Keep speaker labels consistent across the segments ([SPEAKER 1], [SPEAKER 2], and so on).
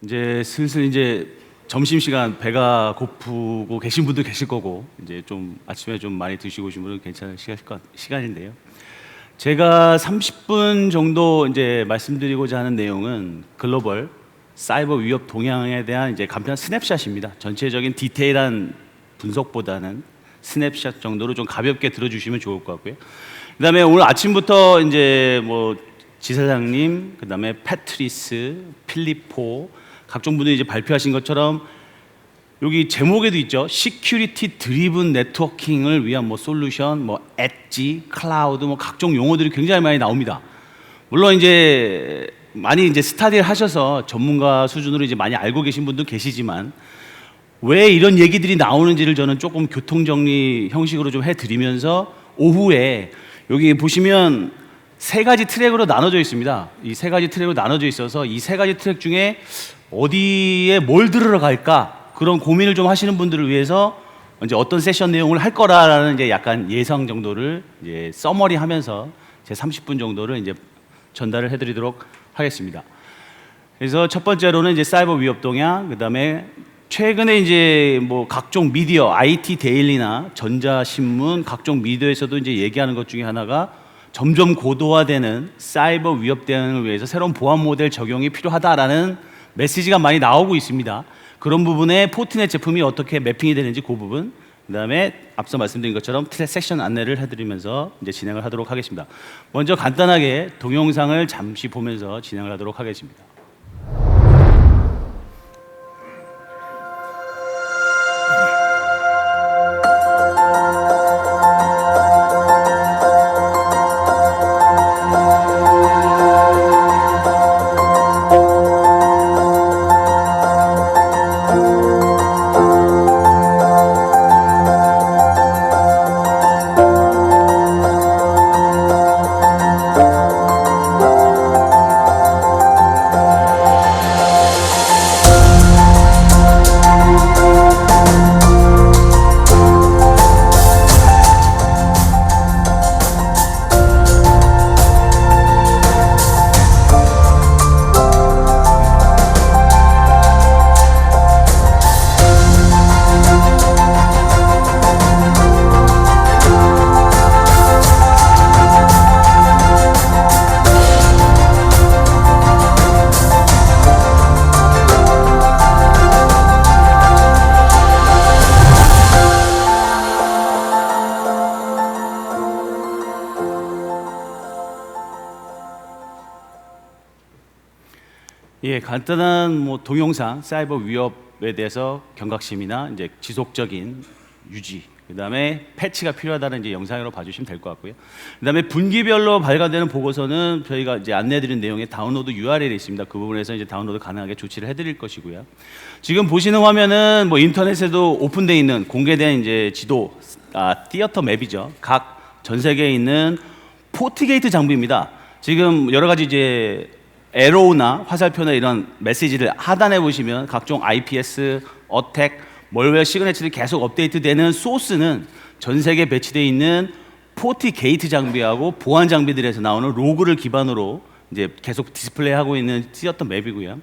[SPEAKER 1] 이제 슬슬 이제 점심시간 배가 고프고 계신 분도 계실 거고 이제 좀 아침에 좀 많이 드시고 오신 분은 괜찮은 시간인데요. 제가 30분 정도 이제 말씀드리고자 하는 내용은 글로벌 사이버 위협 동향에 대한 이제 간편 스냅샷입니다. 전체적인 디테일한 분석보다는 스냅샷 정도로 좀 가볍게 들어주시면 좋을 것 같고요. 그다음에 오늘 아침부터 이제 뭐 지사장님, 그다음에 패트리스, 필리포 각종 분들이 이제 발표하신 것처럼 여기 제목에도 있죠. 시큐리티 드리븐 네트워킹을 위한 뭐 솔루션, 뭐 엣지, 클라우드 뭐 각종 용어들이 굉장히 많이 나옵니다. 물론 이제 많이 이제 스타디를 하셔서 전문가 수준으로 이제 많이 알고 계신 분도 계시지만 왜 이런 얘기들이 나오는지를 저는 조금 교통정리 형식으로 좀 해드리면서 오후에 여기 보시면 세 가지 트랙으로 나눠져 있습니다. 이 세 가지 트랙으로 나눠져 있어서 이 세 가지 트랙 중에 어디에 뭘 들어갈까 그런 고민을 좀 하시는 분들을 위해서 이제 어떤 세션 내용을 할 거라라는 이제 약간 예상 정도를 이제 서머리하면서 제 30분 정도를 이제 전달을 해드리도록 하겠습니다. 그래서 첫 번째로는 이제 사이버 위협 동향, 그다음에 최근에 이제 뭐 각종 미디어, IT 데일리나 전자신문, 각종 미디어에서도 이제 얘기하는 것 중에 하나가 점점 고도화되는 사이버 위협 대응을 위해서 새로운 보안 모델 적용이 필요하다라는 메시지가 많이 나오고 있습니다. 그런 부분에 포트넷 제품이 어떻게 매핑이 되는지 그 부분, 그다음에 앞서 말씀드린 것처럼 섹션 안내를 해드리면서 이제 진행을 하도록 하겠습니다. 먼저 간단하게 동영상을 잠시 보면서 진행을 하도록 하겠습니다. 예, 간단한 뭐 동영상 사이버 위협에 대해서 경각심이나 이제 지속적인 유지, 그다음에 패치가 필요하다는 이제 영상으로 봐주시면 될 것 같고요. 그다음에 분기별로 발간되는 보고서는 저희가 이제 안내드린 내용에 다운로드 URL이 있습니다. 그 부분에서 이제 다운로드 가능하게 조치를 해드릴 것이고요. 지금 보시는 화면은 뭐 인터넷에도 오픈되어 있는 공개된 이제 지도, 티어터 맵이죠. 각 전 세계에 있는 포트게이트 장비입니다. 지금 여러 가지 이제 에로우나 화살표나 이런 메시지를 하단에 보시면 각종 IPS, 어택, 멀웨어 시그네처들이 계속 업데이트되는 소스는 전 세계에 배치되어 있는 포트게이트 장비하고 보안 장비들에서 나오는 로그를 기반으로 이제 계속 디스플레이하고 있는 티어터 맵이고요.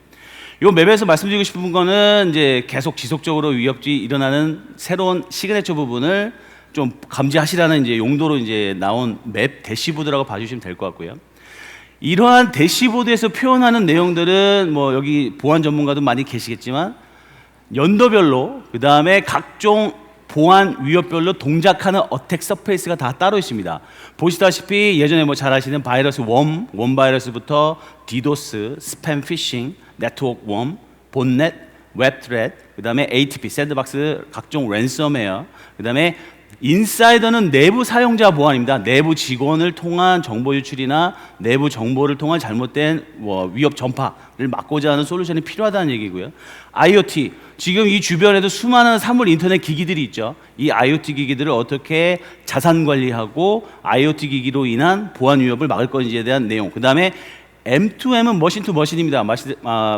[SPEAKER 1] 이 맵에서 말씀드리고 싶은 거는 이제 계속 지속적으로 위협이 일어나는 새로운 시그네처 부분을 좀 감지하시라는 이제 용도로 이제 나온 맵 대시보드라고 봐주시면 될 것 같고요. 이러한 대시보드에서 표현하는 내용들은 뭐 여기 보안 전문가도 많이 계시겠지만 연도별로 그다음에 각종 보안 위협별로 동작하는 어택 서페이스가 다 따로 있습니다. 보시다시피 예전에 뭐 잘 아시는 바이러스 웜 바이러스부터 디도스, 스팸 피싱, 네트워크 웜, 본넷, 웹 트렛, 그다음에 ATP, 샌드박스, 각종 랜섬웨어, 그다음에 인사이더는 내부 사용자 보안입니다. 내부 직원을 통한 정보 유출이나 내부 정보를 통한 잘못된 위협 전파를 막고자 하는 솔루션이 필요하다는 얘기고요. IoT, 지금 이 주변에도 수많은 사물 인터넷 기기들이 있죠. 이 IoT 기기들을 어떻게 자산 관리하고 IoT 기기로 인한 보안 위협을 막을 건지에 대한 내용. 그 다음에 M2M은 머신 투 머신입니다.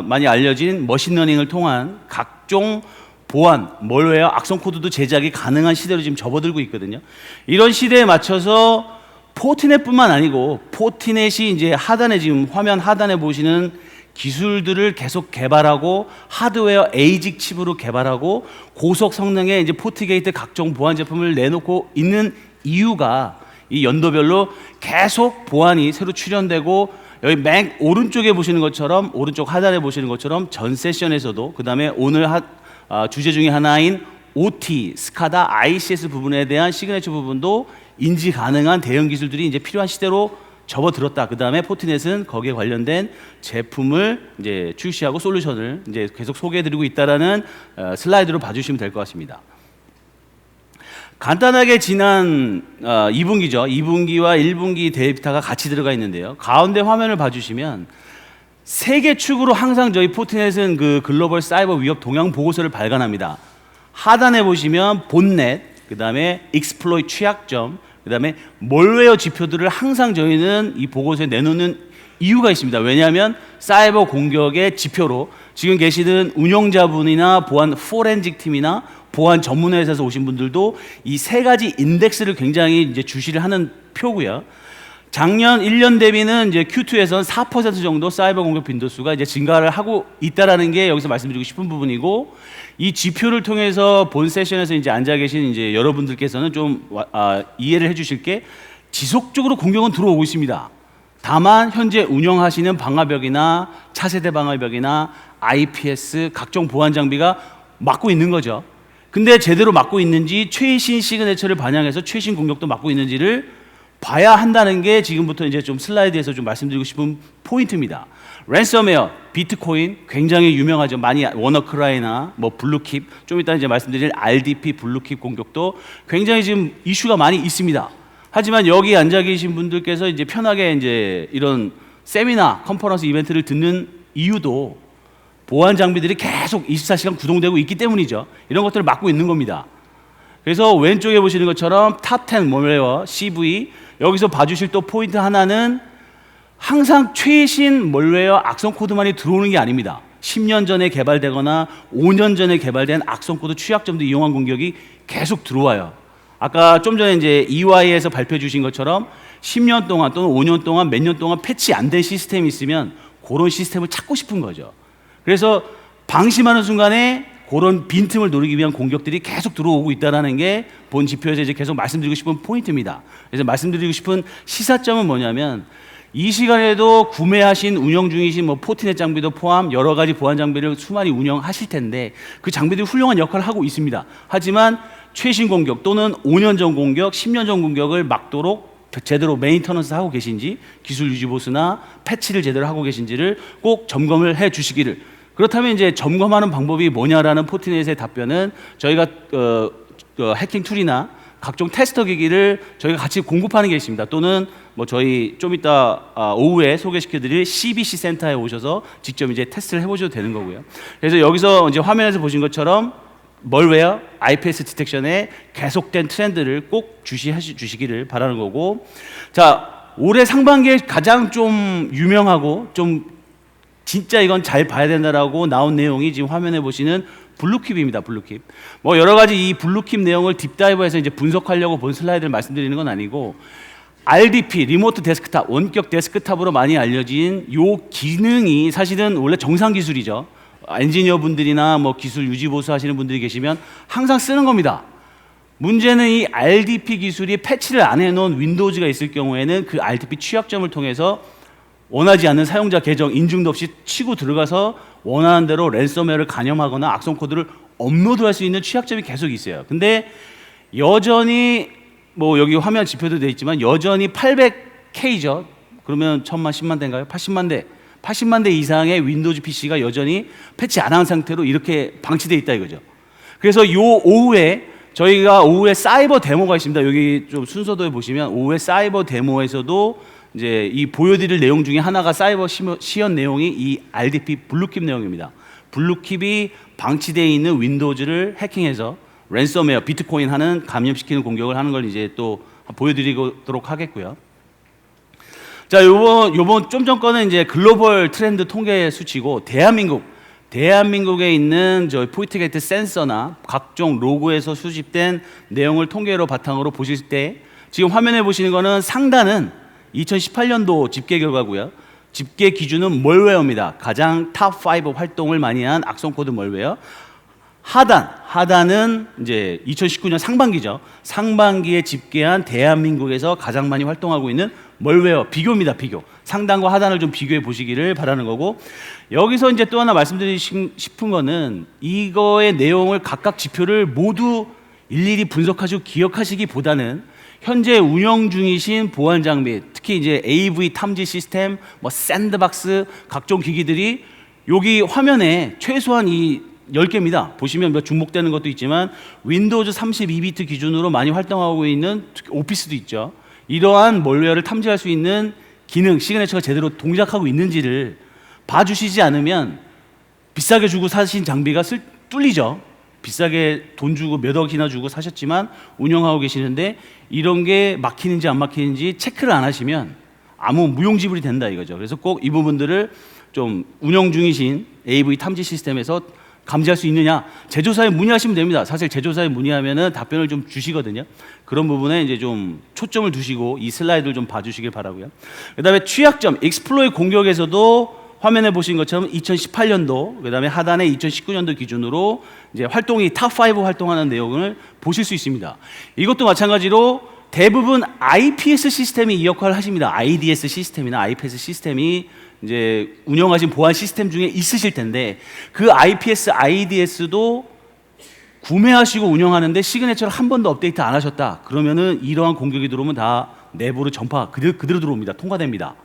[SPEAKER 1] 많이 알려진 머신러닝을 통한 각종 보안, 멀웨어, 악성 코드도 제작이 가능한 시대로 지금 접어들고 있거든요. 이런 시대에 맞춰서 포트넷뿐만 아니고 포트넷이 이제 하단에 지금 화면 하단에 보시는 기술들을 계속 개발하고 하드웨어 에이직 칩으로 개발하고 고속 성능의 이제 포트게이트 각종 보안 제품을 내놓고 있는 이유가 이 연도별로 계속 보안이 새로 출현되고 여기 맨 오른쪽에 보시는 것처럼 오른쪽 하단에 보시는 것처럼 전 세션에서도 그다음에 오늘 주제 중에 하나인 OT, 스카다, ICS 부분에 대한 시그니처 부분도 인지 가능한 대응 기술들이 이제 필요한 시대로 접어들었다. 그다음에 포트넷은 거기에 관련된 제품을 이제 출시하고 솔루션을 이제 계속 소개해드리고 있다라는 슬라이드로 봐주시면 될 것 같습니다. 간단하게 지난 2분기죠. 2분기와 1분기 데이터가 같이 들어가 있는데요. 가운데 화면을 봐주시면 세 개 축으로 항상 저희 포트넷은 그 글로벌 사이버 위협 동향 보고서를 발간합니다. 하단에 보시면 본넷, 그 다음에 익스플로이트 취약점, 그 다음에 몰웨어 지표들을 항상 저희는 이 보고서에 내놓는 이유가 있습니다. 왜냐하면 사이버 공격의 지표로 지금 계시는 운영자분이나 보안 포렌식 팀이나 보안 전문 회사에서 오신 분들도 이 세 가지 인덱스를 굉장히 이제 주시를 하는 표고요. 작년 1년 대비는 이제 Q2에서는 4% 정도 사이버 공격 빈도수가 이제 증가를 하고 있다라는 게 여기서 말씀드리고 싶은 부분이고, 이 지표를 통해서 본 세션에서 이제 앉아 계신 이제 여러분들께서는 좀 이해를 해주실 게 지속적으로 공격은 들어오고 있습니다. 다만 현재 운영하시는 방화벽이나 차세대 방화벽이나 IPS 각종 보안 장비가 막고 있는 거죠. 근데 제대로 막고 있는지 최신 시그네처를 반영해서 최신 공격도 막고 있는지를 봐야 한다는 게 지금부터 이제 좀 슬라이드에서 좀 말씀드리고 싶은 포인트입니다. 랜섬웨어, 비트코인 굉장히 유명하죠. 많이 워너크라이나 뭐 블루킵, 좀 이따 이제 말씀드릴 RDP 블루킵 공격도 굉장히 지금 이슈가 많이 있습니다. 하지만 여기 앉아 계신 분들께서 이제 편하게 이제 이런 세미나, 컨퍼런스 이벤트를 듣는 이유도 보안 장비들이 계속 24시간 구동되고 있기 때문이죠. 이런 것들을 막고 있는 겁니다. 그래서 왼쪽에 보시는 것처럼 탑10 몰웨어 CV, 여기서 봐주실 또 포인트 하나는 항상 최신 몰웨어 악성 코드만이 들어오는 게 아닙니다. 10년 전에 개발되거나 5년 전에 개발된 악성 코드 취약점도 이용한 공격이 계속 들어와요. 아까 좀 전에 이제 EY에서 발표해 주신 것처럼 10년 동안 또는 5년 동안 몇 년 동안 패치 안 된 시스템이 있으면 그런 시스템을 찾고 싶은 거죠. 그래서 방심하는 순간에 그런 빈틈을 노리기 위한 공격들이 계속 들어오고 있다는 게 본 지표에서 이제 계속 말씀드리고 싶은 포인트입니다. 그래서 말씀드리고 싶은 시사점은 뭐냐면 이 시간에도 구매하신 운영 중이신 뭐 포트넷 장비도 포함 여러 가지 보안 장비를 수많이 운영하실 텐데 그 장비들이 훌륭한 역할을 하고 있습니다. 하지만 최신 공격 또는 5년 전 공격, 10년 전 공격을 막도록 제대로 메인터넌스 하고 계신지, 기술 유지 보수나 패치를 제대로 하고 계신지를 꼭 점검을 해 주시기를. 그렇다면 이제 점검하는 방법이 뭐냐라는 포트넷의 답변은 저희가 해킹 툴이나 각종 테스터 기기를 저희가 같이 공급하는 게 있습니다. 또는 뭐 저희 좀 이따 오후에 소개시켜드릴 CBC 센터에 오셔서 직접 이제 테스트를 해보셔도 되는 거고요. 그래서 여기서 이제 화면에서 보신 것처럼 멀웨어, IPS 디텍션의 계속된 트렌드를 꼭 주시기를 바라는 거고, 자 올해 상반기에 가장 좀 유명하고 좀 진짜 이건 잘 봐야 된다라고 나온 내용이 지금 화면에 보시는 블루킵입니다. 블루킵. 뭐 여러 가지 이 블루킵 내용을 딥다이브해서 이제 분석하려고 본 슬라이드를 말씀드리는 건 아니고, RDP, 리모트 데스크탑, 원격 데스크탑으로 많이 알려진 요 기능이 사실은 원래 정상 기술이죠. 엔지니어 분들이나 뭐 기술 유지 보수 하시는 분들이 계시면 항상 쓰는 겁니다. 문제는 이 RDP 기술이 패치를 안 해놓은 윈도우즈가 있을 경우에는 그 RDP 취약점을 통해서 원하지 않는 사용자 계정 인증도 없이 치고 들어가서 원하는 대로 랜섬웨어를 감염하거나 악성 코드를 업로드할 수 있는 취약점이 계속 있어요. 근데 여전히 뭐 여기 화면 지표도 되어 있지만 여전히 800K죠. 그러면 1000만, 10만 대인가요? 80만 대. 80만 대 이상의 윈도우즈 PC가 여전히 패치 안 한 상태로 이렇게 방치되어 있다 이거죠. 그래서 요 오후에 저희가 오후에 사이버 데모가 있습니다. 여기 좀 순서도에 보시면 오후에 사이버 데모에서도 이제 이 보여드릴 내용 중에 하나가 사이버 시연 내용이 이 RDP 블루킵 내용입니다. 블루킵이 방치되어 있는 윈도우즈를 해킹해서 랜섬웨어, 비트코인 하는 감염시키는 공격을 하는 걸 이제 또 보여드리도록 하겠고요. 자, 요번 좀 전 거는 이제 글로벌 트렌드 통계 수치고 대한민국에 있는 저 포인트게이트 센서나 각종 로고에서 수집된 내용을 통계로 바탕으로 보실 때 지금 화면에 보시는 거는 상단은 2018년도 집계 결과고요. 집계 기준은 멀웨어입니다. 가장 탑 5 활동을 많이 한 악성 코드 멀웨어. 하단은 이제 2019년 상반기죠. 상반기에 집계한 대한민국에서 가장 많이 활동하고 있는 멀웨어 비교입니다. 비교. 상단과 하단을 좀 비교해 보시기를 바라는 거고, 여기서 이제 또 하나 말씀드리고 싶은 거는 이거의 내용을 각각 지표를 모두 일일이 분석하시고 기억하시기보다는 현재 운영 중이신 보안 장비, 특히 이제 AV 탐지 시스템, 뭐 샌드박스 각종 기기들이 여기 화면에 최소한 이 10개입니다. 보시면 몇 중복되는 것도 있지만 윈도우즈 32비트 기준으로 많이 활동하고 있는 오피스도 있죠. 이러한 멀웨어를 탐지할 수 있는 기능, 시그네처가 제대로 동작하고 있는지를 봐주시지 않으면 비싸게 주고 사신 장비가 뚫리죠. 비싸게 돈 주고 몇 억이나 주고 사셨지만 운영하고 계시는데 이런 게 막히는지 안 막히는지 체크를 안 하시면 아무 무용지물이 된다 이거죠. 그래서 꼭 이 부분들을 좀 운영 중이신 AV 탐지 시스템에서 감지할 수 있느냐, 제조사에 문의하시면 됩니다. 사실 제조사에 문의하면은 답변을 좀 주시거든요. 그런 부분에 이제 좀 초점을 두시고 이 슬라이드를 좀 봐주시길 바라고요. 그다음에 취약점, 익스플로이 공격에서도 화면에 보신 것처럼 2018년도, 그다음에 하단에 2019년도 기준으로 이제 활동이 탑5 활동하는 내용을 보실 수 있습니다. 이것도 마찬가지로 대부분 IPS 시스템이 이 역할을 하십니다. IDS 시스템이나 IPS 시스템이 이제 운영하신 보안 시스템 중에 있으실 텐데 그 IPS, IDS도 구매하시고 운영하는데 시그네처를 한 번도 업데이트 안 하셨다. 그러면은 이러한 공격이 들어오면 다 내부로 전파 그대로 들어옵니다. 통과됩니다.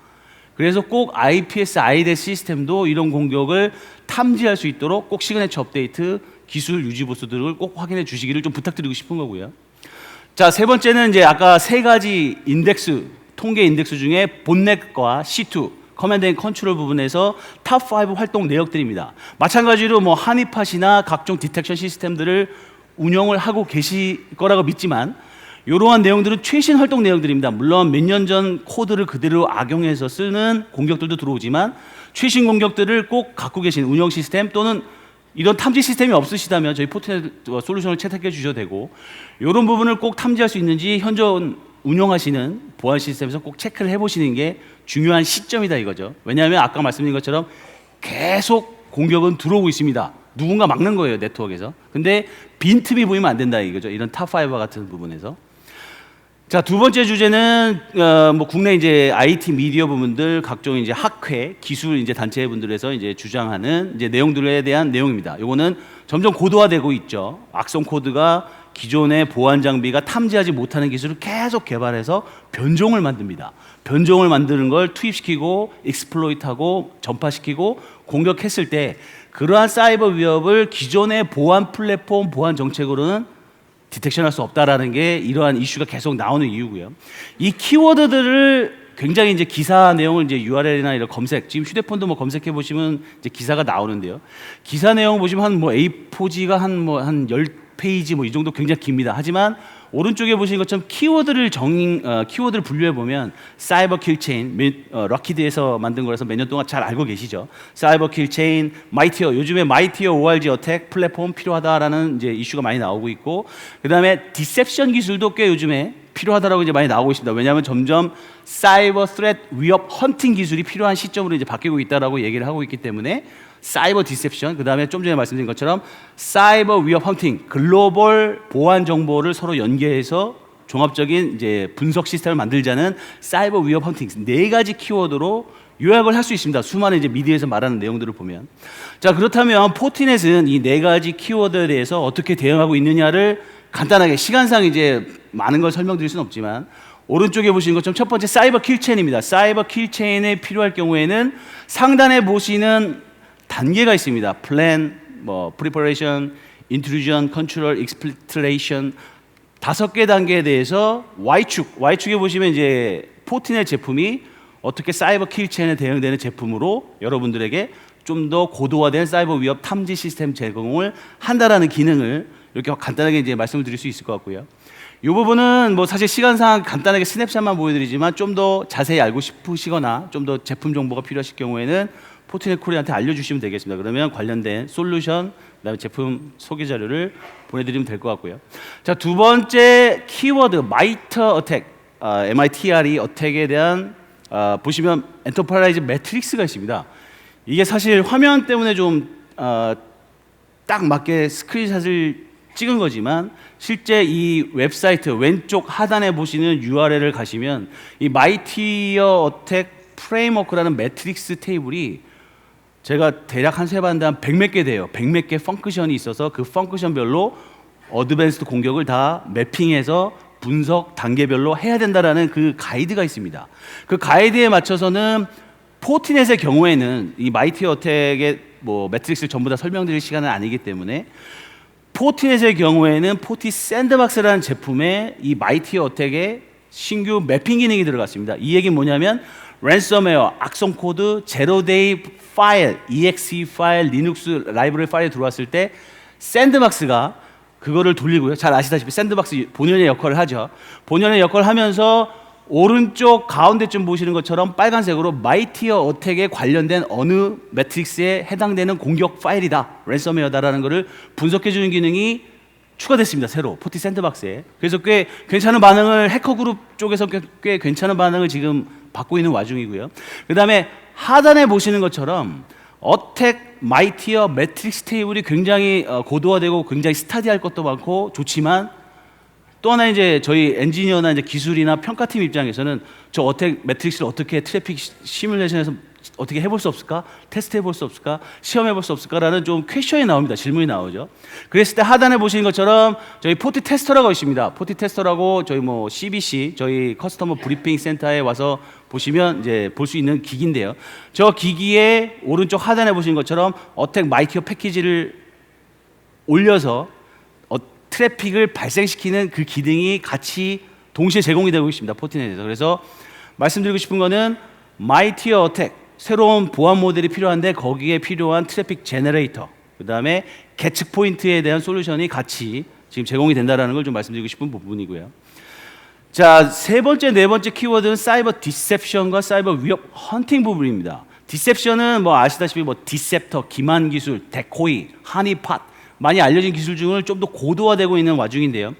[SPEAKER 1] 그래서 꼭 IPS, IDS 시스템도 이런 공격을 탐지할 수 있도록 꼭 시그네처 업데이트, 기술 유지 보수들을 꼭 확인해 주시기를 좀 부탁드리고 싶은 거고요. 자, 세 번째는 이제 아까 세 가지 인덱스, 통계 인덱스 중에 본넷과 C2, 커맨드 앤 컨트롤 부분에서 탑5 활동 내역들입니다. 마찬가지로 뭐 하니팟이나 각종 디텍션 시스템들을 운영을 하고 계실 거라고 믿지만 이러한 내용들은 최신 활동 내용들입니다. 물론 몇 년 전 코드를 그대로 악용해서 쓰는 공격들도 들어오지만 최신 공격들을 꼭 갖고 계신 운영 시스템 또는 이런 탐지 시스템이 없으시다면 저희 포트넷 솔루션을 채택해 주셔도 되고 이런 부분을 꼭 탐지할 수 있는지 현존 운영하시는 보안 시스템에서 꼭 체크를 해보시는 게 중요한 시점이다 이거죠. 왜냐하면 아까 말씀드린 것처럼 계속 공격은 들어오고 있습니다. 누군가 막는 거예요, 네트워크에서. 근데 빈틈이 보이면 안 된다 이거죠. 이런 탑5와 같은 부분에서. 자, 두 번째 주제는 뭐 국내 이제 IT 미디어 부분들 각종 이제 학회, 기술 이제 단체 분들에서 이제 주장하는 이제 내용들에 대한 내용입니다. 요거는 점점 고도화되고 있죠. 악성 코드가 기존의 보안 장비가 탐지하지 못하는 기술을 계속 개발해서 변종을 만듭니다. 변종을 만드는 걸 투입시키고 익스플로이트하고 전파시키고 공격했을 때 그러한 사이버 위협을 기존의 보안 플랫폼, 보안 정책으로는 디텍션할 수 없다라는 게 이러한 이슈가 계속 나오는 이유고요. 이 키워드들을 굉장히 이제 기사 내용을 이제 URL이나 이런 검색, 지금 휴대폰도 뭐 검색해 보시면 이제 기사가 나오는데요. 기사 내용 보시면 한 뭐 A4지가 한 10페이지 뭐 이 정도 굉장히 깁니다. 하지만 오른쪽에 보시는 것처럼 키워드를 키워드를 분류해 보면 사이버 킬체인, 럭키드에서 만든 거라서 몇 년 동안 잘 알고 계시죠. 사이버 킬체인, 마이티어, 요즘에 마이티어 ORG 어택 플랫폼 필요하다라는 이제 이슈가 많이 나오고 있고, 그다음에 디셉션 기술도 꽤 요즘에 필요하다라고 이제 많이 나오고 있습니다. 왜냐하면 점점 사이버 스트레트 위협 헌팅 기술이 필요한 시점으로 이제 바뀌고 있다라고 얘기를 하고 있기 때문에 사이버 디셉션, 그다음에 좀 전에 말씀드린 것처럼 사이버 위협 헌팅, 글로벌 보안 정보를 서로 연계해서 종합적인 이제 분석 시스템을 만들자는 사이버 위협 헌팅 네 가지 키워드로 요약을 할 수 있습니다. 수많은 이제 미디어에서 말하는 내용들을 보면. 자, 그렇다면 포티넷은 이 네 가지 키워드에 대해서 어떻게 대응하고 있느냐를 간단하게 시간상 이제 많은 걸 설명드릴 수는 없지만 오른쪽에 보시는 것처럼 첫 번째 사이버 킬체인입니다. 사이버 킬체인에 필요할 경우에는 상단에 보시는 단계가 있습니다. 플랜, 뭐 preparation, intrusion, control, exfiltration 5개 단계에 대해서 Y축에 보시면 이제 포티넷 제품이 어떻게 사이버 킬체인에 대응되는 제품으로 여러분들에게 좀 더 고도화된 사이버 위협 탐지 시스템 제공을 한다라는 기능을 이렇게 간단하게 이제 말씀을 드릴 수 있을 것 같고요. 이 부분은 뭐 사실 시간상 간단하게 스냅샷만 보여드리지만 좀 더 자세히 알고 싶으시거나 좀 더 제품 정보가 필요하실 경우에는 포티넷 코리아한테 알려주시면 되겠습니다. 그러면 관련된 솔루션, 그다음에 제품 소개 자료를 보내드리면 될 것 같고요. 자, 두 번째 키워드 마이터 어택, MITRE 어택에 대한 보시면 엔터프라이즈 매트릭스가 있습니다. 이게 사실 화면 때문에 좀 딱 맞게 스크린샷을 찍은 거지만 실제 이 웹사이트 왼쪽 하단에 보시는 URL을 가시면 이 마이티어 어택 프레임워크라는 매트릭스 테이블이 제가 대략 한 세봤는데 한 100몇 개 돼요. 100몇 개 펑크션이 있어서 그 펑크션별로 어드밴스드 공격을 다 매핑해서 분석 단계별로 해야 된다라는 그 가이드가 있습니다. 그 가이드에 맞춰서는 포티넷의 경우에는 이 마이티어 어택의 뭐 매트릭스를 전부 다 설명드릴 시간은 아니기 때문에 포티넷의 경우에는 포티 샌드박스라는 제품에 이 마이티어 어택에 신규 매핑 기능이 들어갔습니다. 이 얘기는 뭐냐면 랜섬웨어, 악성 코드, 제로데이 파일, exe 파일, 리눅스 라이브러리 파일이 들어왔을 때 샌드박스가 그거를 돌리고요. 잘 아시다시피 샌드박스 본연의 역할을 하죠. 본연의 역할을 하면서 오른쪽 가운데쯤 보시는 것처럼 빨간색으로 마이티어 어택에 관련된 어느 매트릭스에 해당되는 공격 파일이다, 랜섬웨어다라는 것을 분석해주는 기능이 추가됐습니다. 새로 포티 샌드박스에. 그래서 꽤 괜찮은 반응을 해커 그룹 쪽에서 꽤 괜찮은 반응을 지금 받고 있는 와중이고요. 그 다음에 하단에 보시는 것처럼 어택 마이티어 매트릭스 테이블이 굉장히 고도화되고 굉장히 스타디할 것도 많고 좋지만 또 하나 이제 저희 엔지니어나 이제 기술이나 평가팀 입장에서는 저 어택 매트릭스를 어떻게 트래픽 시뮬레이션에서 어떻게 해볼 수 없을까? 테스트 해볼 수 없을까? 시험해 볼 수 없을까라는 좀 퀘션이 나옵니다. 질문이 나오죠. 그랬을 때 하단에 보시는 것처럼 저희 포티 테스터라고 있습니다. 포티 테스터라고 저희 뭐 CBC 저희 커스터머 브리핑 센터에 와서 보시면 이제 볼 수 있는 기기인데요. 저 기기의 오른쪽 하단에 보시는 것처럼 어택 마이티어 패키지를 올려서 트래픽을 발생시키는 그 기능이 같이 동시에 제공이 되고 있습니다. 포티넷에서. 그래서 말씀드리고 싶은 거는 마이티어 어택 새로운 보안 모델이 필요한데 거기에 필요한 트래픽 제너레이터 그 다음에 계측 포인트에 대한 솔루션이 같이 지금 제공이 된다는 걸 좀 말씀드리고 싶은 부분이고요. 자, 세 번째, 네 번째 키워드는 사이버 디셉션과 사이버 위협 헌팅 부분입니다. 디셉션은 뭐 아시다시피 뭐 디셉터, 기만 기술, 데코이, 하니팟 많이 알려진 기술 중을 좀 더 고도화되고 있는 와중인데요.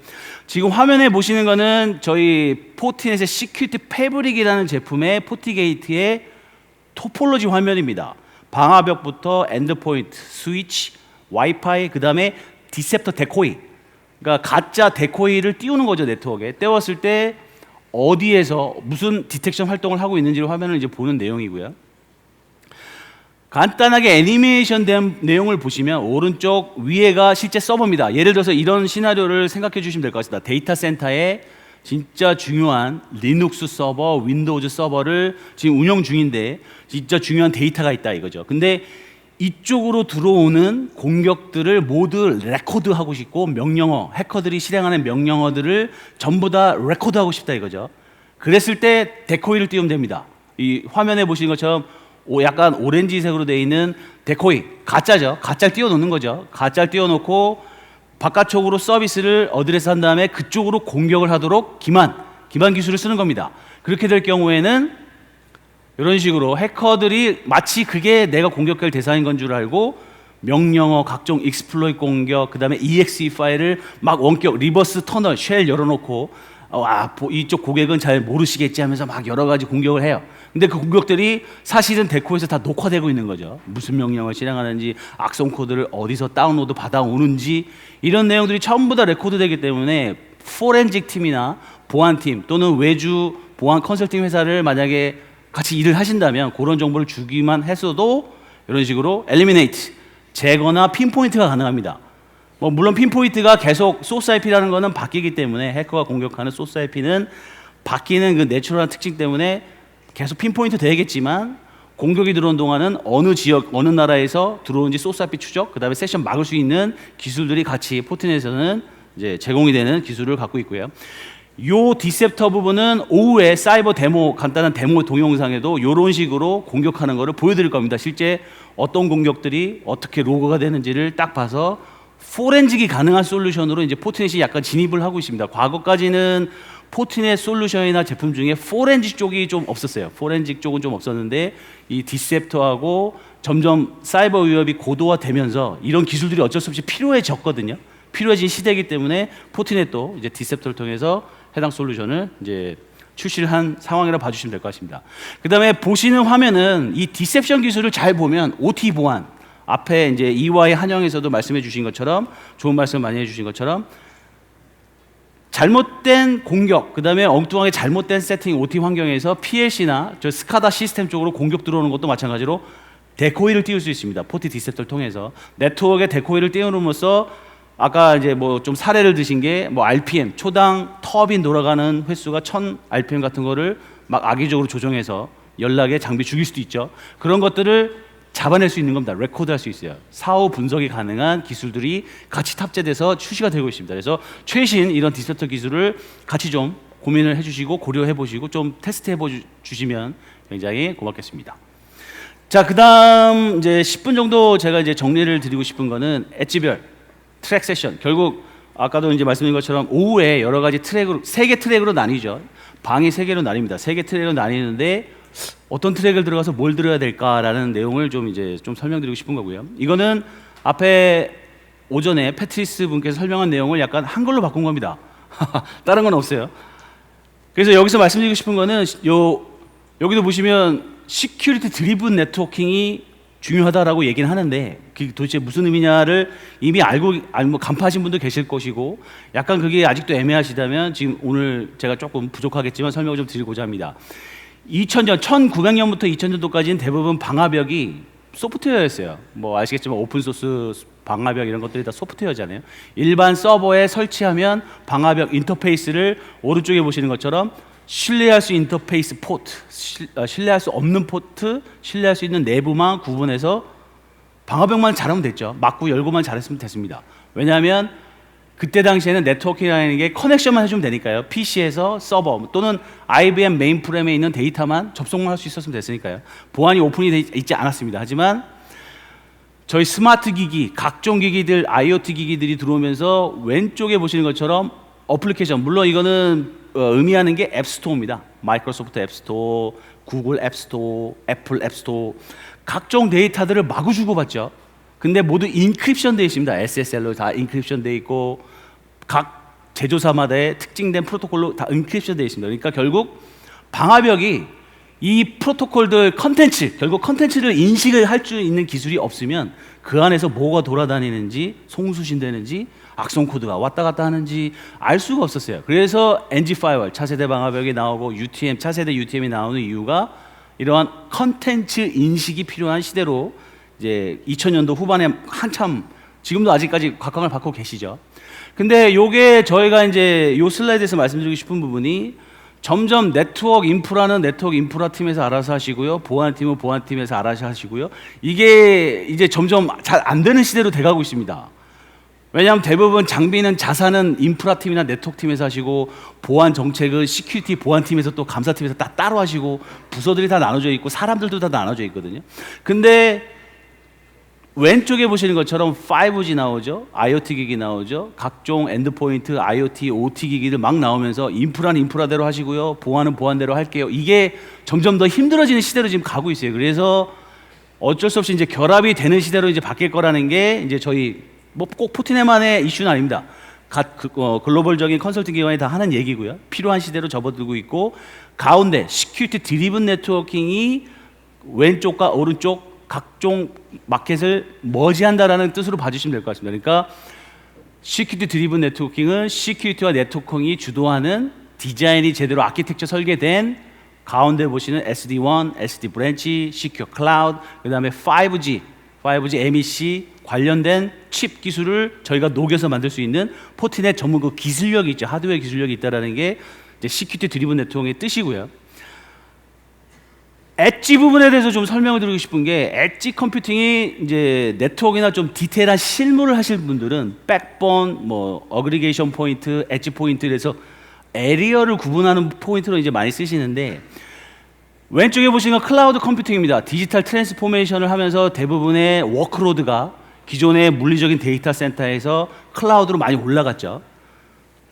[SPEAKER 1] 지금 화면에 보시는 거는 저희 포티넷의 시큐리티 패브릭이라는 제품의 포티게이트의 토폴로지 화면입니다. 방화벽부터 엔드포인트, 스위치, 와이파이, 그 다음에 디셉터 데코이. 그러니까 가짜 데코이를 띄우는 거죠, 네트워크에. 띄웠을 때 어디에서 무슨 디텍션 활동을 하고 있는지를 화면을 이제 보는 내용이고요. 간단하게 애니메이션 된 내용을 보시면 오른쪽 위에가 실제 서버입니다. 예를 들어서 이런 시나리오를 생각해 주시면 될 것 같습니다. 데이터 센터에 진짜 중요한 리눅스 서버, 윈도우즈 서버를 지금 운영 중인데 진짜 중요한 데이터가 있다 이거죠. 근데 이쪽으로 들어오는 공격들을 모두 레코드하고 싶고 명령어, 해커들이 실행하는 명령어들을 전부 다 레코드하고 싶다 이거죠. 그랬을 때 데코이를 띄우면 됩니다. 이 화면에 보시는 것처럼 약간 오렌지색으로 되어 있는 데코이, 가짜죠. 가짜를 띄워놓는 거죠. 가짜를 띄워놓고 바깥쪽으로 서비스를 어드레스 한 다음에 그쪽으로 공격을 하도록 기만 기술을 쓰는 겁니다. 그렇게 될 경우에는 이런 식으로 해커들이 마치 그게 내가 공격할 대상인 건 줄 알고 명령어, 각종 익스플로이트 공격, 그 다음에 exe 파일을 막 원격 리버스 터널, 쉘 열어놓고 이쪽 고객은 잘 모르시겠지 하면서 막 여러 가지 공격을 해요. 근데 그 공격들이 사실은 데코에서 다 녹화되고 있는 거죠. 무슨 명령을 실행하는지, 악성 코드를 어디서 다운로드 받아오는지 이런 내용들이 전부 다 레코드되기 때문에 포렌직 팀이나 보안팀 또는 외주 보안 컨설팅 회사를 만약에 같이 일을 하신다면 그런 정보를 주기만 했어도 이런 식으로 엘리미네이트, 제거나 핀포인트가 가능합니다. 뭐 물론 핀포인트가 계속 소스 IP라는 거는 바뀌기 때문에 해커가 공격하는 소스 IP는 바뀌는 그 내추럴한 특징 때문에 계속 핀포인트 되겠지만 공격이 들어온 동안은 어느 지역, 어느 나라에서 들어온지 소스 IP 추적, 그 다음에 세션 막을 수 있는 기술들이 같이 포트넷에서는 이제 제공이 되는 기술을 갖고 있고요. 요 디셉터 부분은 오후에 사이버 데모, 간단한 데모 동영상에도 이런 식으로 공격하는 거를 보여드릴 겁니다. 실제 어떤 공격들이 어떻게 로그가 되는지를 딱 봐서 포렌직이 가능한 솔루션으로 이제 포트넷이 약간 진입을 하고 있습니다. 과거까지는 포트넷 솔루션이나 제품 중에 포렌직 쪽이 좀 없었어요. 포렌직 쪽은 좀 없었는데 이 디셉터하고 점점 사이버 위협이 고도화되면서 이런 기술들이 어쩔 수 없이 필요해졌거든요. 필요해진 시대이기 때문에 포트넷도 이제 디셉터를 통해서 해당 솔루션을 이제 출시를 한 상황이라 봐주시면 될 것 같습니다. 그 다음에 보시는 화면은 이 디셉션 기술을 잘 보면 OT 보안, 앞에 이제 EY 한영에서도 말씀해 주신 것처럼, 좋은 말씀 많이 해주신 것처럼, 잘못된 공격, 그 다음에 엉뚱하게 잘못된 세팅 OT 환경에서 PLC나 저 스카다 시스템 쪽으로 공격 들어오는 것도 마찬가지로 데코이를 띄울 수 있습니다. 포트 디셉터를 통해서 네트워크에 데코이를 띄움으로써 아까 이제 뭐 좀 사례를 드신 게 뭐 RPM 초당 터빈 돌아가는 횟수가 1000 RPM 같은 거를 막 악의적으로 조정해서 연락에 장비 죽일 수도 있죠. 그런 것들을 잡아낼 수 있는 겁니다. 레코드할 수 있어요. 사후 분석이 가능한 기술들이 같이 탑재돼서 출시가 되고 있습니다. 그래서 최신 이런 디셉터 기술을 같이 좀 고민을 해주시고 고려해 보시고 좀 테스트해 주시면 굉장히 고맙겠습니다. 자, 그다음 이제 10분 정도 제가 이제 정리를 드리고 싶은 거는 엣지별 트랙 세션. 결국 아까도 이제 말씀드린 것처럼 오후에 여러 가지 트랙으로 3개 트랙으로 나뉘죠. 방이 3개로 나뉩니다. 3개 트랙으로 나뉘는데 어떤 트랙을 들어가서 뭘 들어야 될까라는 내용을 좀 이제 좀 설명드리고 싶은 거고요. 이거는 앞에 오전에 패트리스 분께서 설명한 내용을 약간 한글로 바꾼 겁니다. 다른 건 없어요. 그래서 여기서 말씀드리고 싶은 거는 여기도 보시면 시큐리티 드리븐 네트워킹이 중요하다라고 얘기는 하는데 그게 도대체 무슨 의미냐를 이미 알고 간파하신 분도 계실 것이고 약간 그게 아직도 애매하시다면 지금 오늘 제가 조금 부족하겠지만 설명을 좀 드리고자 합니다. 2000년, 1900년부터 2000년도까지는 대부분 방화벽이 소프트웨어였어요. 뭐 아시겠지만 오픈소스 방화벽 이런 것들이 다 소프트웨어잖아요. 일반 서버에 설치하면 방화벽 인터페이스를 오른쪽에 보시는 것처럼 신뢰할 수 인터페이스 포트, 신뢰할 수 없는 포트, 신뢰할 수 있는 내부만 구분해서 방화벽만 잘하면 됐죠. 막고 열고만 잘했으면 됐습니다. 왜냐하면 그때 당시에는 네트워킹이라는 게 커넥션만 해주면 되니까요. PC에서 서버 또는 IBM 메인프레임에 있는 데이터만 접속만 할 수 있었으면 됐으니까요. 보안이 오픈이 돼 있지 않았습니다. 하지만 저희 스마트 기기, 각종 기기들, IoT 기기들이 들어오면서 왼쪽에 보시는 것처럼 어플리케이션, 물론 이거는 의미하는 게 앱스토어입니다. 마이크로소프트 앱스토어, 구글 앱스토어, 애플 앱스토어, 각종 데이터들을 마구 주고받죠. 근데 모두 인크립션 되어 있습니다. SSL로 다 인크립션 되어 있고 각 제조사마다의 특징된 프로토콜로 다 인크립션 되어 있습니다. 그러니까 결국 방화벽이 이 프로토콜들 컨텐츠, 결국 컨텐츠를 인식을 할 수 있는 기술이 없으면 그 안에서 뭐가 돌아다니는지, 송수신되는지, 악성 코드가 왔다 갔다 하는지 알 수가 없었어요. 그래서 NG 파이어월, 차세대 방화벽이 나오고 UTM, 차세대 UTM이 나오는 이유가 이러한 컨텐츠 인식이 필요한 시대로 이제 2000년도 후반에 한참, 지금도 아직까지 각광을 받고 계시죠. 근데 요게 저희가 이제 요 슬라이드에서 말씀드리고 싶은 부분이 점점 네트워크 인프라는 네트워크 인프라 팀에서 알아서 하시고요. 보안팀은 보안팀에서 알아서 하시고요. 이게 이제 점점 잘 안 되는 시대로 돼가고 있습니다. 왜냐하면 대부분 장비는 자산은 인프라 팀이나 네트워크 팀에서 하시고 보안 정책은 시큐리티 보안 팀에서 또 감사팀에서 다 따로 하시고 부서들이 다 나눠져 있고 사람들도 다 나눠져 있거든요. 근데 왼쪽에 보시는 것처럼 5G 나오죠. IoT 기기 나오죠. 각종 엔드포인트, IoT, OT 기기들 막 나오면서 인프라는 인프라대로 하시고요. 보안은 보안대로 할게요. 이게 점점 더 힘들어지는 시대로 지금 가고 있어요. 그래서 어쩔 수 없이 이제 결합이 되는 시대로 이제 바뀔 거라는 게 이제 저희 뭐 꼭 포티넷만의 이슈는 아닙니다. 글로벌적인 컨설팅 기관이 다 하는 얘기고요. 필요한 시대로 접어들고 있고 가운데 시큐리티 드리븐 네트워킹이 왼쪽과 오른쪽 각종 마켓을 머지한다라는 뜻으로 봐주시면 될 것 같습니다. 그러니까 시큐리티 드리븐 네트워킹은 시큐리티와 네트워킹이 주도하는 디자인이 제대로 아키텍처 설계된 가운데 보시는 SD1, SD 브랜치, 시큐어 클라우드, 그 다음에 5G MEC 관련된 칩 기술을 저희가 녹여서 만들 수 있는 포티넷 전문 그 기술력이 있죠. 하드웨어 기술력이 있다라는 게 이제 시큐리티 드리븐 네트워크의 뜻이고요. 엣지 부분에 대해서 좀 설명을 드리고 싶은 게 엣지 컴퓨팅이 이제 네트워크나 좀 디테일한 실무를 하실 분들은 백본, 뭐 어그리게이션 포인트, 엣지 포인트에서 에리어를 구분하는 포인트로 이제 많이 쓰시는데 왼쪽에 보시는 건 클라우드 컴퓨팅입니다. 디지털 트랜스포메이션을 하면서 대부분의 워크로드가 기존의 물리적인 데이터 센터에서 클라우드로 많이 올라갔죠.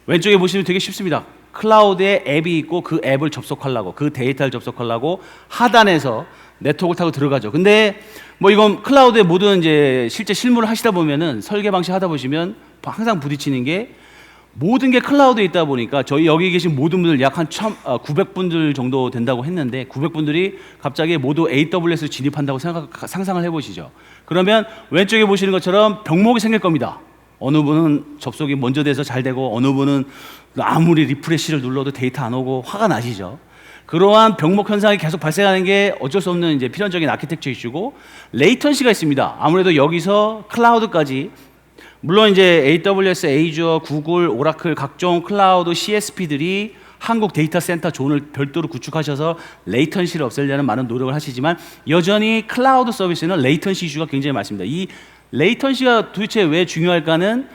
[SPEAKER 1] 왼쪽에 보시면 되게 쉽습니다. 클라우드에 앱이 있고 그 앱을 접속하려고 그 데이터를 접속하려고 하단에서 네트워크를 타고 들어가죠. 근데 뭐 이건 클라우드의 모든 이제 실제 실무를 하시다 보면은 설계 방식 하다 보시면 항상 부딪히는 게 모든 게 클라우드에 있다 보니까 저희 여기 계신 모든 분들 약 한 900분들 정도 된다고 했는데 900분들이 갑자기 모두 AWS로 진입한다고 상상을 해보시죠. 그러면 왼쪽에 보시는 것처럼 병목이 생길 겁니다. 어느 분은 접속이 먼저 돼서 잘 되고 어느 분은 아무리 리프레시를 눌러도 데이터 안 오고 화가 나시죠. 그러한 병목 현상이 계속 발생하는 게 어쩔 수 없는 이제 필연적인 아키텍처 이슈고 레이턴시가 있습니다. 아무래도 여기서 클라우드까지 물론 이제 AWS, Azure, 구글, 오라클 각종 클라우드 CSP들이 한국 데이터 센터 존을 별도로 구축하셔서 레이턴시를 없애려는 많은 노력을 하시지만 여전히 클라우드 서비스는 레이턴시 이슈가 굉장히 많습니다. 이 레이턴시가 도대체 왜 중요할까는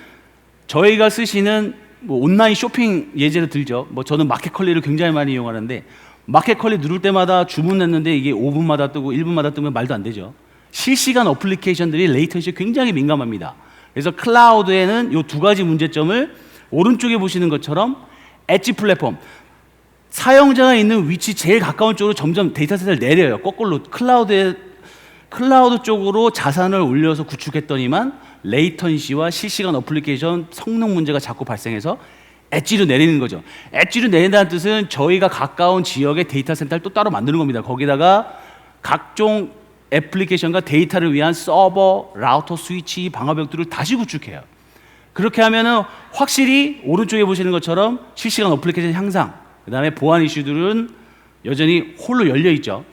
[SPEAKER 1] 저희가 쓰시는 뭐 온라인 쇼핑 예제를 들죠. 뭐 저는 마켓컬리를 굉장히 많이 이용하는데 마켓컬리 누를 때마다 주문했는데 이게 5분마다 뜨고 1분마다 뜨면 말도 안 되죠. 실시간 어플리케이션들이 레이턴시에 굉장히 민감합니다. 그래서 클라우드에는 이 두 가지 문제점을 오른쪽에 보시는 것처럼 엣지 플랫폼 사용자가 있는 위치 제일 가까운 쪽으로 점점 데이터 센터를 내려요. 거꾸로 클라우드 쪽으로 자산을 올려서 구축했더니만 레이턴시와 실시간 어플리케이션 성능 문제가 자꾸 발생해서 엣지로 내리는 거죠. 엣지로 내린다는 뜻은 저희가 가까운 지역의 데이터 센터를 또 따로 만드는 겁니다. 거기다가 각종 애플리케이션과 데이터를 위한 서버, 라우터, 스위치, 방화벽들을 다시 구축해요. 그렇게 하면은 확실히 오른쪽에 보시는 것처럼 실시간 어플리케이션 향상, 그 다음에 보안 이슈들은 여전히 홀로 열려 있죠.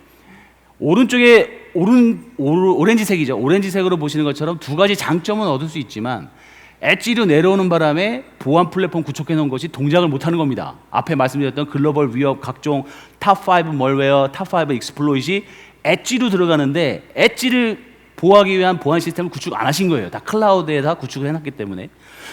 [SPEAKER 1] 오른쪽에 오렌지색이죠. 오렌지색으로 보시는 것처럼 두 가지 장점은 얻을 수 있지만 엣지로 내려오는 바람에 보안 플랫폼 구축해 놓은 것이 동작을 못하는 겁니다. 앞에 말씀드렸던 글로벌 위협, 각종 탑5 멀웨어, 탑5 익스플로잇이 엣지로 들어가는데 엣지를 보호하기 위한 보안 시스템을 구축 안 하신 거예요. 다 클라우드에다 구축을 해놨기 때문에.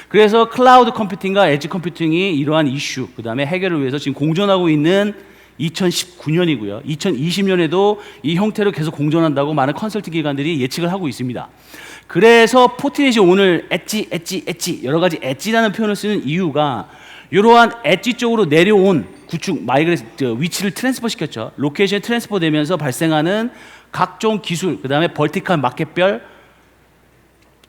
[SPEAKER 1] 그래서 클라우드 컴퓨팅과 엣지 컴퓨팅이 이러한 이슈, 그 다음에 해결을 위해서 지금 공존하고 있는 2019년이고요. 2020년에도 이 형태로 계속 공존한다고 많은 컨설팅 기관들이 예측을 하고 있습니다. 그래서 포트넷이 오늘 엣지 여러 가지 엣지라는 표현을 쓰는 이유가 이러한 엣지 쪽으로 내려온 구축 위치를 트랜스퍼 시켰죠. 로케이션 트랜스퍼 되면서 발생하는 각종 기술, 그 다음에 벌티컬 마켓별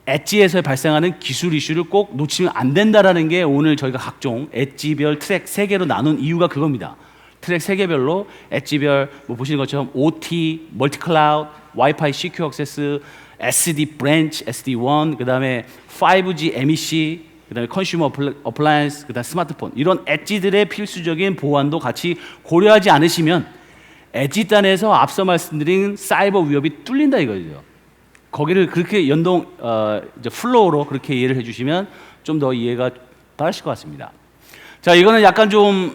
[SPEAKER 1] 엣지에서 발생하는 기술 이슈를 꼭 놓치면 안 된다라는 게 오늘 저희가 각종 엣지별 트랙 3개로 나눈 이유가 그겁니다. 트랙 3개별로 엣지별 뭐 보시는 것처럼 OT, 멀티클라우드, 와이파이 시큐어 액세스, SD 브랜치, SD1, 그 다음에 5G MEC, 그 다음에 컨슈머 어플라이언스, 그 다음에 스마트폰 이런 엣지들의 필수적인 보안도 같이 고려하지 않으시면 엣지 단에서 앞서 말씀드린 사이버 위협이 뚫린다 이거죠. 거기를 그렇게 이제 플로우로 그렇게 이해를 해주시면 좀 더 이해가 빠르실 것 같습니다. 자, 이거는 약간 좀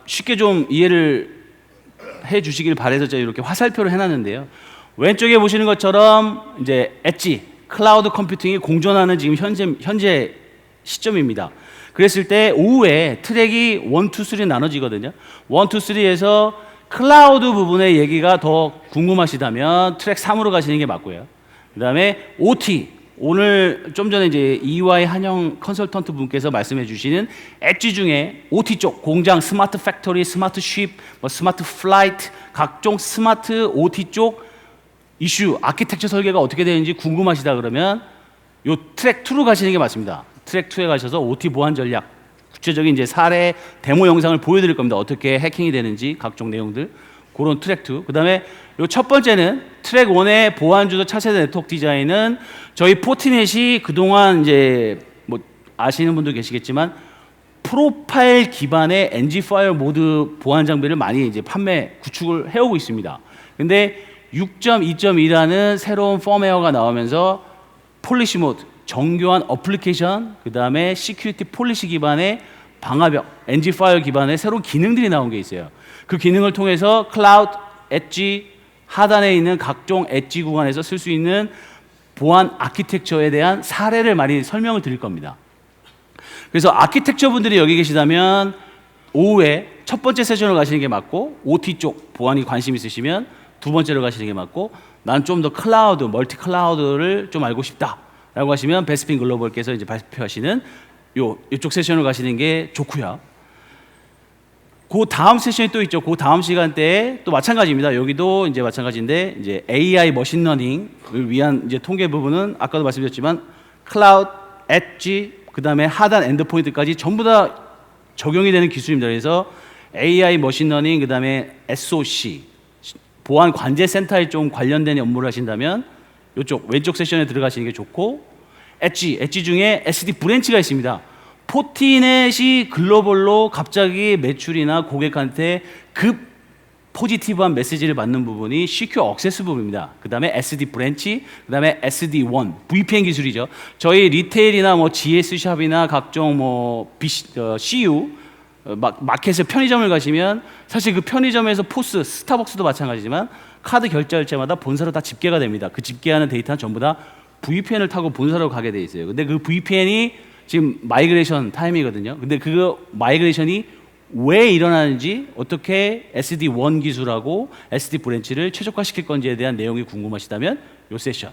[SPEAKER 1] 쉽게 좀 이해를 해주시길 바래서 제가 이렇게 화살표를 해놨는데요. 왼쪽에 보시는 것처럼 이제 엣지, 클라우드 컴퓨팅이 공존하는 지금 현재 시점입니다. 그랬을 때 오후에 트랙이 1, 2, 3 나눠지거든요. 1, 2, 3에서 클라우드 부분의 얘기가 더 궁금하시다면 트랙 3으로 가시는 게 맞고요. 그 다음에 OT, 오늘 좀 전에 이제 EY 한영 컨설턴트 분께서 말씀해 주시는 엣지 중에 OT 쪽, 공장, 스마트 팩토리, 스마트 쉽, 스마트 플라이트, 각종 스마트 OT 쪽 이슈, 아키텍처 설계가 어떻게 되는지 궁금하시다 그러면 요 트랙 2로 가시는 게 맞습니다. 트랙 2에 가셔서 OT 보안 전략, 구체적인 이제 사례 데모 영상을 보여드릴 겁니다. 어떻게 해킹이 되는지 각종 내용들. 그런 트랙 2. 그다음에 요 첫 번째는 트랙 1의 보안 주도 차세대 네트워크 디자인은 저희 포트넷이 그동안 이제 뭐 아시는 분도 계시겠지만 프로파일 기반의 NG 파이어 모드 보안 장비를 많이 이제 구축을 해오고 있습니다. 근데 6.2.2라는 새로운 펌웨어가 나오면서 폴리시 모드, 정교한 어플리케이션, 그 다음에 시큐리티 폴리시 기반의 방화벽, NG 파일 기반의 새로운 기능들이 나온 게 있어요. 그 기능을 통해서 클라우드, 엣지, 하단에 있는 각종 엣지 구간에서 쓸 수 있는 보안 아키텍처에 대한 사례를 많이 설명을 드릴 겁니다. 그래서 아키텍처 분들이 여기 계시다면 오후에 첫 번째 세션을 가시는 게 맞고 OT 쪽 보안이 관심 있으시면 두 번째로 가시는 게 맞고 난 좀 더 클라우드, 멀티 클라우드를 좀 알고 싶다라고 하시면 베스핀 글로벌께서 이제 발표하시는 이쪽 세션을 가시는 게 좋고요. 그 다음 세션이 또 있죠. 그 다음 시간대에 또 마찬가지입니다. 여기도 이제 마찬가지인데 이제 AI 머신러닝을 위한 이제 통계 부분은 아까도 말씀드렸지만 클라우드, 엣지, 그 다음에 하단 엔드포인트까지 전부 다 적용이 되는 기술입니다. 그래서 AI, 머신러닝, 그 다음에 SOC, 보안 관제 센터에 좀 관련된 업무를 하신다면 이쪽 왼쪽 세션에 들어가시는 게 좋고, 엣지 중에 SD 브랜치가 있습니다. 포티넷이 글로벌로 갑자기 매출이나 고객한테 급 포지티브한 메시지를 받는 부분이 CQ 억세스 부분입니다. 그 다음에 SD 브랜치, 그 다음에 SD1, VPN 기술이죠. 저희 리테일이나 뭐 GS 샵이나 각종 뭐 CU 마켓에 편의점을 가시면 사실 그 편의점에서 포스, 스타벅스도 마찬가지지만 카드 결제할 때마다 본사로 다 집계가 됩니다. 그 집계하는 데이터는 전부 다 VPN을 타고 본사로 가게 돼 있어요. 근데 그 VPN이 지금 마이그레이션 타임이거든요. 근데 그 마이그레이션이 왜 일어나는지, 어떻게 SD1 기술하고 SD 브랜치를 최적화시킬 건지에 대한 내용이 궁금하시다면 이 세션.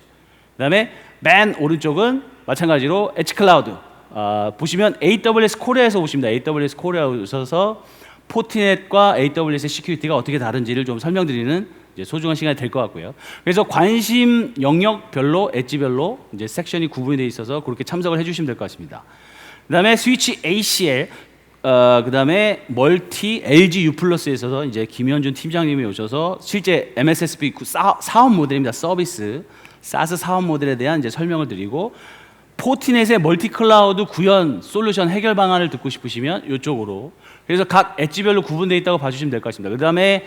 [SPEAKER 1] 그다음에 맨 오른쪽은 마찬가지로 엣지 클라우드. 보시면 AWS 코리아에서 오십니다. AWS 코리아에 오셔서 포티넷과 AWS 시큐리티가 어떻게 다른지를 좀 설명드리는 이제 소중한 시간이 될 것 같고요. 그래서 관심 영역별로, 엣지별로 이제 섹션이 구분이 되어 있어서 그렇게 참석을 해주시면 될 것 같습니다. 그다음에 스위치 ACL, 그다음에 멀티 LG U+에서 이제 김현준 팀장님이 오셔서 실제 MSSP 사업 모델입니다. 서비스 사스 사업 모델에 대한 이제 설명을 드리고, 포티넷의 멀티 클라우드 구현 솔루션 해결 방안을 듣고 싶으시면 이쪽으로. 그래서 각 엣지별로 구분되어 있다고 봐주시면 될 것 같습니다. 그다음에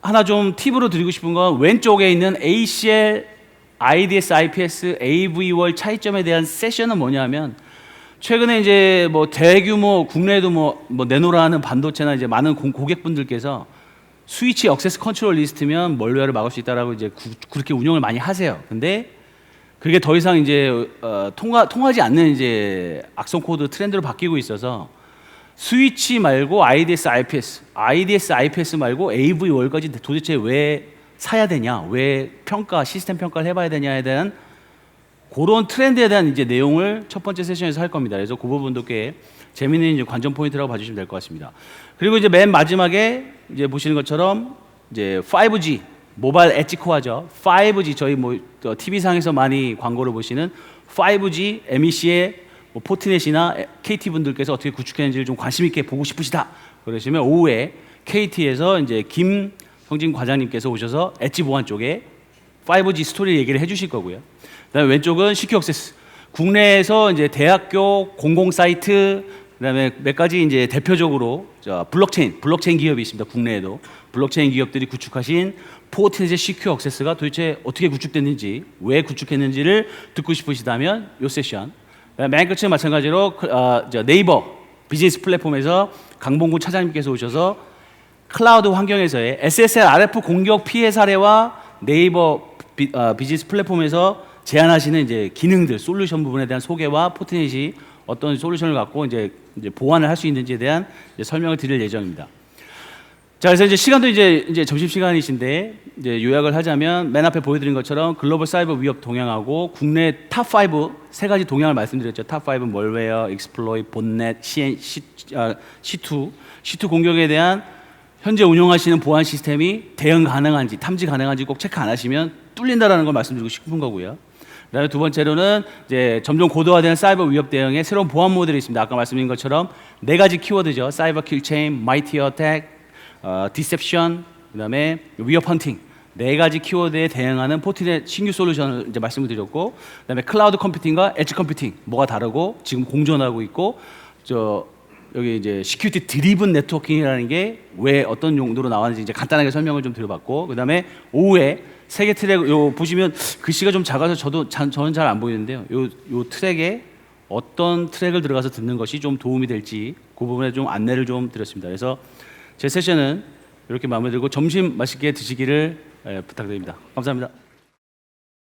[SPEAKER 1] 하나 좀 팁으로 드리고 싶은 건 왼쪽에 있는 ACL, IDS, IPS, AV월 차이점에 대한 세션은 뭐냐면, 최근에 이제 뭐 대규모 국내에도 뭐 내놓으라 하는 반도체나 이제 많은 고객분들께서 스위치 억세스 컨트롤 리스트면 멀웨어를 막을 수 있다라고 이제 그렇게 운영을 많이 하세요. 근데 그게 더 이상 이제 통하지 않는 이제 악성 코드 트렌드로 바뀌고 있어서 스위치 말고 IDS, IPS 말고 AV월까지 도대체 왜 사야 되냐, 왜 시스템 평가를 해봐야 되냐에 대한 그런 트렌드에 대한 이제 내용을 첫 번째 세션에서 할 겁니다. 그래서 그 부분도 꽤 재미있는 이제 관전 포인트라고 봐주시면 될 것 같습니다. 그리고 이제 맨 마지막에 이제 보시는 것처럼 이제 5G 모바일 엣지 코어죠. 5G 저희 뭐 TV 상에서 많이 광고를 보시는 5G MEC의 뭐 포트넷이나 KT 분들께서 어떻게 구축했는지를 좀 관심 있게 보고 싶으시다. 그러시면 오후에 KT에서 이제 김성진 과장님께서 오셔서 엣지 보안 쪽에 5G 스토리 얘기를 해주실 거고요. 그다음에 왼쪽은 시큐 억세스. 국내에서 이제 대학교 공공 사이트, 그다음에 몇 가지 이제 대표적으로 블록체인 기업이 있습니다. 국내에도 블록체인 기업들이 구축하신 포티넷의 시큐 억세스가 도대체 어떻게 구축됐는지, 왜 구축했는지를 듣고 싶으시다면 이 세션. 맨 끝에 마찬가지로 네이버 비즈니스 플랫폼에서 강봉구 차장님께서 오셔서 클라우드 환경에서의 SSL RF 공격 피해 사례와 네이버 비즈니스 플랫폼에서 제안하시는 이제 기능들, 솔루션 부분에 대한 소개와 포트넷이 어떤 솔루션을 갖고 이제 보완을 할 수 있는지에 대한 이제 설명을 드릴 예정입니다. 자, 그래서 이제 시간도 이제 점심 시간이신데 이제 요약을 하자면 맨 앞에 보여드린 것처럼 글로벌 사이버 위협 동향하고 국내 탑5 세 가지 동향을 말씀드렸죠. 탑5는 멀웨어, 익스플로이, 본넷, C2 공격에 대한 현재 운영하시는 보안 시스템이 대응 가능한지, 탐지 가능한지 꼭 체크 안 하시면 뚫린다라는 걸 말씀드리고 싶은 거고요. 그다음에 두 번째로는 이제 점점 고도화되는 사이버 위협 대응에 새로운 보안 모델이 있습니다. 아까 말씀드린 것처럼 네 가지 키워드죠. 사이버 킬체인, 마이티 어택, 디셉션, 그다음에 위협 헌팅. 네 가지 키워드에 대응하는 포티넷 신규 솔루션을 이제 말씀을 드렸고, 그다음에 클라우드 컴퓨팅과 엣지 컴퓨팅 뭐가 다르고 지금 공존하고 있고, 여기 이제 시큐리티 드리븐 네트워킹이라는 게 왜 어떤 용도로 나왔는지 이제 간단하게 설명을 좀 드려봤고, 그다음에 오후에 세 개 트랙, 요 보시면 글씨가 좀 작아서 저는 잘 안 보이는데요. 요 트랙에 어떤 트랙을 들어가서 듣는 것이 좀 도움이 될지 그 부분에 좀 안내를 좀 드렸습니다. 그래서 제 세션은 이렇게 마무리되고 점심 맛있게 드시기를 부탁드립니다. 감사합니다.